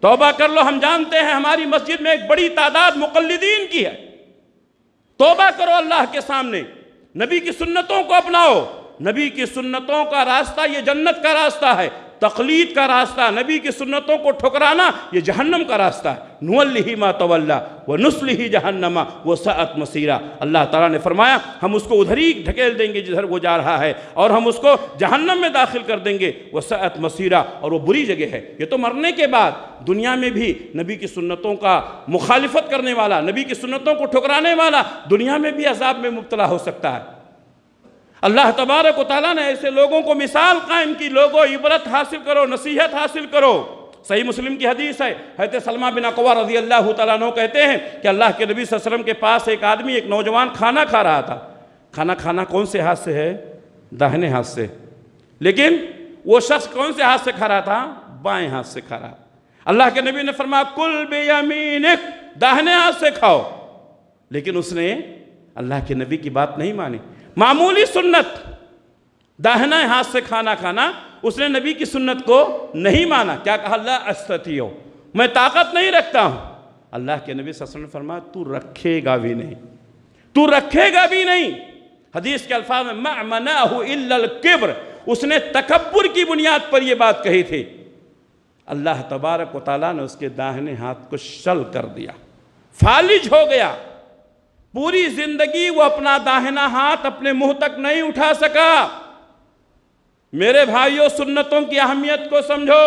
توبہ کر لو۔ ہم جانتے ہیں ہماری مسجد میں ایک بڑی تعداد مقلدین کی ہے، توبہ کرو اللہ کے سامنے، نبی کی سنتوں کو اپناؤ، نبی کی سنتوں کا راستہ یہ جنت کا راستہ ہے۔ تقلید کا راستہ، نبی کی سنتوں کو ٹھکرانا، یہ جہنم کا راستہ ہے۔ نُوَلِّهِ مَا تَوَلَّى وَنُصْلِهِ جَهَنَّمَ وَسَاءَتْ مَصِيرًا، اللہ تعالیٰ نے فرمایا ہم اس کو ادھر ہی ڈھکیل دیں گے جدھر وہ جا رہا ہے، اور ہم اس کو جہنم میں داخل کر دیں گے، وَسَاءَتْ مَصِيرًا، اور وہ بری جگہ ہے۔ یہ تو مرنے کے بعد، دنیا میں بھی نبی کی سنتوں کا مخالفت کرنے والا، نبی کی سنتوں کو ٹھکرانے والا دنیا میں بھی عذاب میں مبتلا ہو سکتا ہے۔ اللہ تبارک و تعالیٰ نے ایسے لوگوں کو مثال قائم کی، لوگوں عبرت حاصل کرو، نصیحت حاصل کرو۔ صحیح مسلم کی حدیث ہے، حضرت سلمہ بن اکوع رضی اللہ تعالیٰ عنہ کہتے ہیں کہ اللہ کے نبی صلی اللہ علیہ وسلم کے پاس ایک آدمی، ایک نوجوان کھانا کھا رہا تھا۔ کھانا کون سے ہاتھ سے ہے؟ داہنے ہاتھ سے، لیکن وہ شخص کون سے ہاتھ سے کھا رہا تھا؟ بائیں ہاتھ سے کھا رہا۔ اللہ کے نبی نے فرمایا کل بیمینک، داہنے ہاتھ سے کھاؤ، لیکن اس نے اللہ کے نبی کی بات نہیں مانی۔ معمولی سنت داہنے ہاتھ سے کھانا، اس نے نبی کی سنت کو نہیں مانا۔ کیا کہا؟ اللہ استطیعو، میں طاقت نہیں رکھتا ہوں۔ اللہ کے نبی صلی اللہ علیہ وسلم نے فرمایا تو رکھے گا بھی نہیں، تو رکھے گا بھی نہیں۔ حدیث کے الفاظ میں مَا مَنَعَهُ إِلَّا الْكِبْرِ، اس نے تکبر کی بنیاد پر یہ بات کہی تھی۔ اللہ تبارک و تعالیٰ نے اس کے داہنے ہاتھ کو شل کر دیا، فالج ہو گیا۔ پوری زندگی وہ اپنا داہنا ہاتھ اپنے منہ تک نہیں اٹھا سکا۔ میرے بھائیوں، سنتوں کی اہمیت کو سمجھو،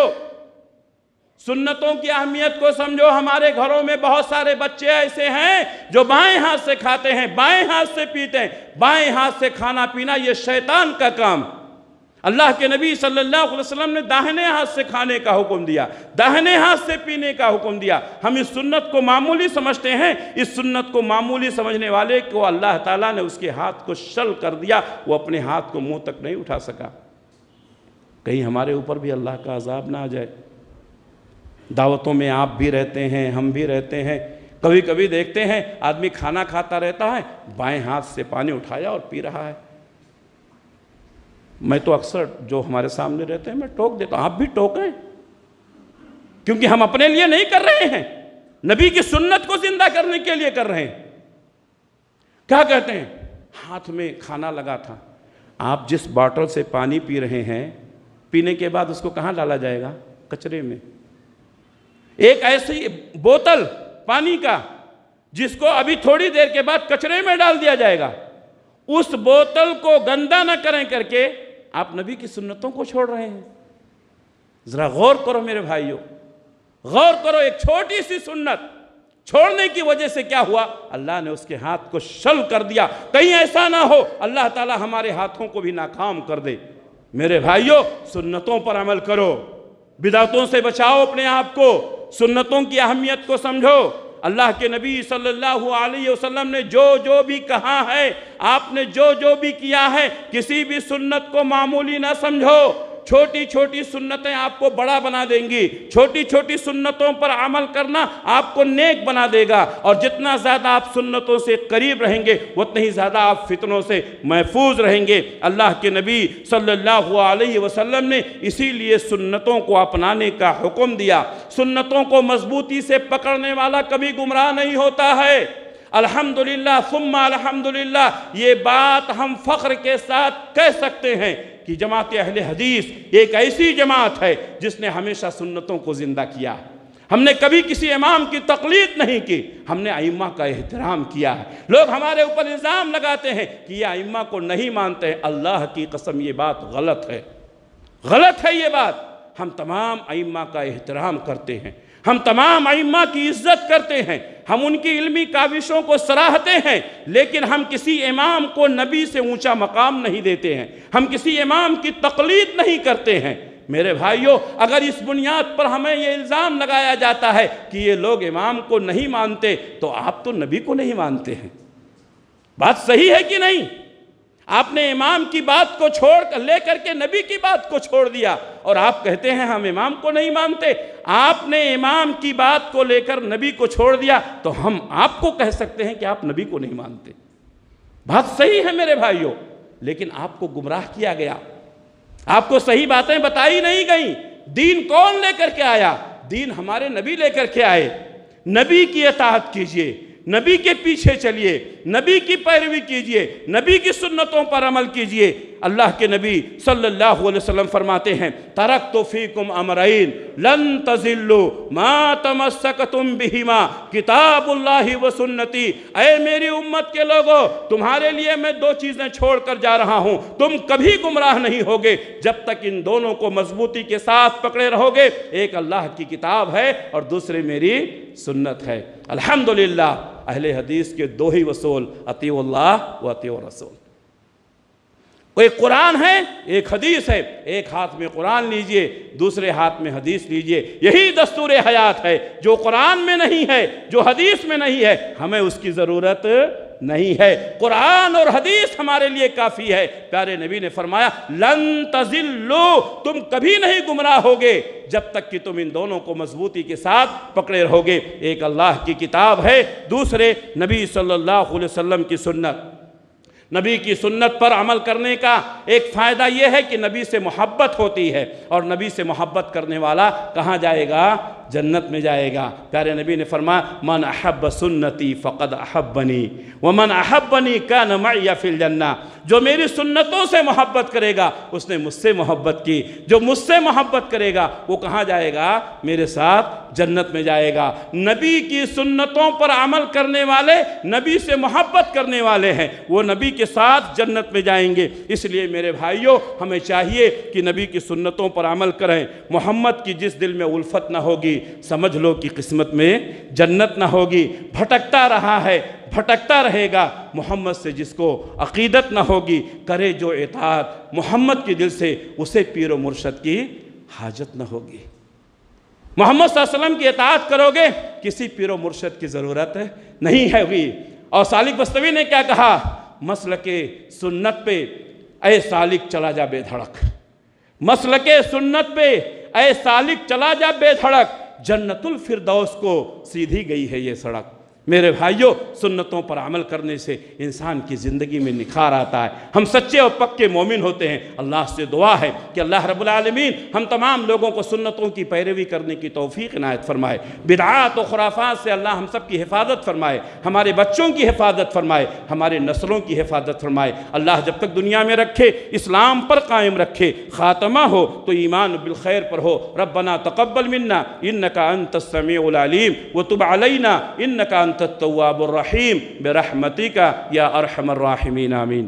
سنتوں کی اہمیت کو سمجھو۔ ہمارے گھروں میں بہت سارے بچے ایسے ہیں جو بائیں ہاتھ سے کھاتے ہیں، بائیں ہاتھ سے پیتے ہیں۔ بائیں ہاتھ سے کھانا پینا یہ شیطان کا کام۔ اللہ کے نبی صلی اللہ علیہ وسلم نے داہنے ہاتھ سے کھانے کا حکم دیا، داہنے ہاتھ سے پینے کا حکم دیا۔ ہم اس سنت کو معمولی سمجھتے ہیں، اس سنت کو معمولی سمجھنے والے کو اللہ تعالیٰ نے اس کے ہاتھ کو شل کر دیا، وہ اپنے ہاتھ کو منہ تک نہیں اٹھا سکا۔ کہیں ہمارے اوپر بھی اللہ کا عذاب نہ آ جائے۔ دعوتوں میں آپ بھی رہتے ہیں، ہم بھی رہتے ہیں، کبھی کبھی دیکھتے ہیں آدمی کھانا کھاتا رہتا ہے، بائیں ہاتھ سے پانی اٹھایا اور پی رہا ہے۔ میں تو اکثر جو ہمارے سامنے رہتے ہیں میں ٹوک دیتا ہوں، آپ بھی ٹوکیں، کیونکہ ہم اپنے لیے نہیں کر رہے ہیں، نبی کی سنت کو زندہ کرنے کے لیے کر رہے ہیں۔ کیا کہتے ہیں؟ ہاتھ میں کھانا لگا تھا، آپ جس باٹل سے پانی پی رہے ہیں، پینے کے بعد اس کو کہاں ڈالا جائے گا؟ کچرے میں۔ ایک ایسی بوتل پانی کا جس کو ابھی تھوڑی دیر کے بعد کچرے میں ڈال دیا جائے گا، اس بوتل کو گندا نہ کریں کر کے آپ نبی کی سنتوں کو چھوڑ رہے ہیں۔ ذرا غور کرو میرے بھائیوں، غور کرو۔ ایک چھوٹی سی سنت چھوڑنے کی وجہ سے کیا ہوا؟ اللہ نے اس کے ہاتھ کو شل کر دیا۔ کہیں ایسا نہ ہو اللہ تعالی ہمارے ہاتھوں کو بھی ناکام کر دے۔ میرے بھائیوں، سنتوں پر عمل کرو، بدعتوں سے بچاؤ اپنے آپ کو، سنتوں کی اہمیت کو سمجھو۔ اللہ کے نبی صلی اللہ علیہ وسلم نے جو بھی کہا ہے، آپ نے جو بھی کیا ہے، کسی بھی سنت کو معمولی نہ سمجھو۔ چھوٹی چھوٹی سنتیں آپ کو بڑا بنا دیں گی، چھوٹی چھوٹی سنتوں پر عمل کرنا آپ کو نیک بنا دے گا، اور جتنا زیادہ آپ سنتوں سے قریب رہیں گے اتنا ہی زیادہ آپ فتنوں سے محفوظ رہیں گے۔ اللہ کے نبی صلی اللہ علیہ وسلم نے اسی لیے سنتوں کو اپنانے کا حکم دیا۔ سنتوں کو مضبوطی سے پکڑنے والا کبھی گمراہ نہیں ہوتا ہے۔ الحمدللہ ثم الحمدللہ، یہ بات ہم فخر کے ساتھ کہہ سکتے ہیں کہ جماعت اہل حدیث ایک ایسی جماعت ہے جس نے ہمیشہ سنتوں کو زندہ کیا۔ ہم نے کبھی کسی امام کی تقلید نہیں کی، ہم نے ائمہ کا احترام کیا ہے۔ لوگ ہمارے اوپر الزام لگاتے ہیں کہ یہ ائمہ کو نہیں مانتے ہیں، اللہ کی قسم یہ بات غلط ہے، غلط ہے یہ بات۔ ہم تمام ائمہ کا احترام کرتے ہیں، ہم تمام ائمہ کی عزت کرتے ہیں، ہم ان کی علمی کاوشوں کو سراہتے ہیں، لیکن ہم کسی امام کو نبی سے اونچا مقام نہیں دیتے ہیں، ہم کسی امام کی تقلید نہیں کرتے ہیں۔ میرے بھائیوں، اگر اس بنیاد پر ہمیں یہ الزام لگایا جاتا ہے کہ یہ لوگ امام کو نہیں مانتے، تو آپ تو نبی کو نہیں مانتے ہیں۔ بات صحیح ہے کہ نہیں؟ آپ نے امام کی بات کو لے کر کے نبی کی بات کو چھوڑ دیا، اور آپ کہتے ہیں ہم امام کو نہیں مانتے۔ آپ نے امام کی بات کو لے کر نبی کو چھوڑ دیا، تو ہم آپ کو کہہ سکتے ہیں کہ آپ نبی کو نہیں مانتے۔ بات صحیح ہے میرے بھائیوں، لیکن آپ کو گمراہ کیا گیا، آپ کو صحیح باتیں بتائی نہیں گئیں۔ دین کون لے کر کے آیا؟ دین ہمارے نبی لے کر کے آئے۔ نبی کی اطاعت کیجئے، نبی کے پیچھے چلیے، نبی کی پیروی کیجئے، نبی کی سنتوں پر عمل کیجئے۔ اللہ کے نبی صلی اللہ علیہ وسلم فرماتے ہیں ترکت فیکم امرین لن تضلوا ما تمسکتم بہما کتاب اللہ و سنتی، اے میری امت کے لوگوں تمہارے لیے میں دو چیزیں چھوڑ کر جا رہا ہوں، تم کبھی گمراہ نہیں ہوگے جب تک ان دونوں کو مضبوطی کے ساتھ پکڑے رہو گے، ایک اللہ کی کتاب ہے اور دوسری میری سنت ہے۔ الحمدللہ اہل حدیث کے دو ہی اصول، اطیعوا اللہ و اطیعوا الرسول۔ ایک قرآن ہے، ایک حدیث ہے، ایک ہاتھ میں قرآن لیجئے دوسرے ہاتھ میں حدیث لیجئے، یہی دستور حیات ہے۔ جو قرآن میں نہیں ہے، جو حدیث میں نہیں ہے، ہمیں اس کی ضرورت نہیں ہے۔ قرآن اور حدیث ہمارے لیے کافی ہے۔ پیارے نبی نے فرمایا لن تضلوا، تم کبھی نہیں گمراہ ہوگے جب تک کہ تم ان دونوں کو مضبوطی کے ساتھ پکڑے رہو گے، ایک اللہ کی کتاب ہے، دوسرے نبی صلی اللہ علیہ وسلم کی سنت۔ نبی کی سنت پر عمل کرنے کا ایک فائدہ یہ ہے کہ نبی سے محبت ہوتی ہے، اور نبی سے محبت کرنے والا کہاں جائے گا؟ جنت میں جائے گا۔ پیارے نبی نے فرمایا من احب سنتی فقد احبنی ومن احبنی کان معی فی الجنہ، جو میری سنتوں سے محبت کرے گا اس نے مجھ سے محبت کی، جو مجھ سے محبت کرے گا وہ کہاں جائے گا؟ میرے ساتھ جنت میں جائے گا۔ نبی کی سنتوں پر عمل کرنے والے نبی سے محبت کرنے والے ہیں، وہ نبی کے ساتھ جنت میں جائیں گے۔ اس لیے میرے بھائیوں ہمیں چاہیے کہ نبی کی سنتوں پر عمل کریں۔ محمد کی جس دل میں الفت نہ ہوگی سمجھ لو کہ قسمت میں جنت نہ ہوگی۔ بھٹکتا رہا ہے، بھٹکتا رہے گا۔ محمد سے جس کو عقیدت نہ ہوگی، کرے جو اطاعت محمد کے دل سے، اسے پیر و مرشد کی حاجت نہ ہوگی۔ محمد صلی اللہ علیہ وسلم کی اطاعت کرو گے، کسی پیر و مرشد کی ضرورت نہیں ہوگی۔ اور سالک بستوی نے کیا کہا؟ مسلک سنت پہ اے سالک چلا جا بے دھڑک، مسلک سنت پہ اے سالک چلا جا بے دھڑک، جنت الفردوس کو سیدھی گئی ہے یہ سڑک۔ میرے بھائیوں سنتوں پر عمل کرنے سے انسان کی زندگی میں نکھار آتا ہے، ہم سچے اور پکے مومن ہوتے ہیں۔ اللہ سے دعا ہے کہ اللہ رب العالمین ہم تمام لوگوں کو سنتوں کی پیروی کرنے کی توفیق عنایت فرمائے، بدعات و خرافات سے اللہ ہم سب کی حفاظت فرمائے، ہمارے بچوں کی حفاظت فرمائے، ہمارے نسلوں کی حفاظت فرمائے۔ اللہ جب تک دنیا میں رکھے اسلام پر قائم رکھے، خاتمہ ہو تو ایمان بالخیر پر ہو۔ ربنا تقبل منا انک انت السمیع العلیم وتب علینا انک انت التواب الرحیم برحمتک یا ارحم الراحمین آمین۔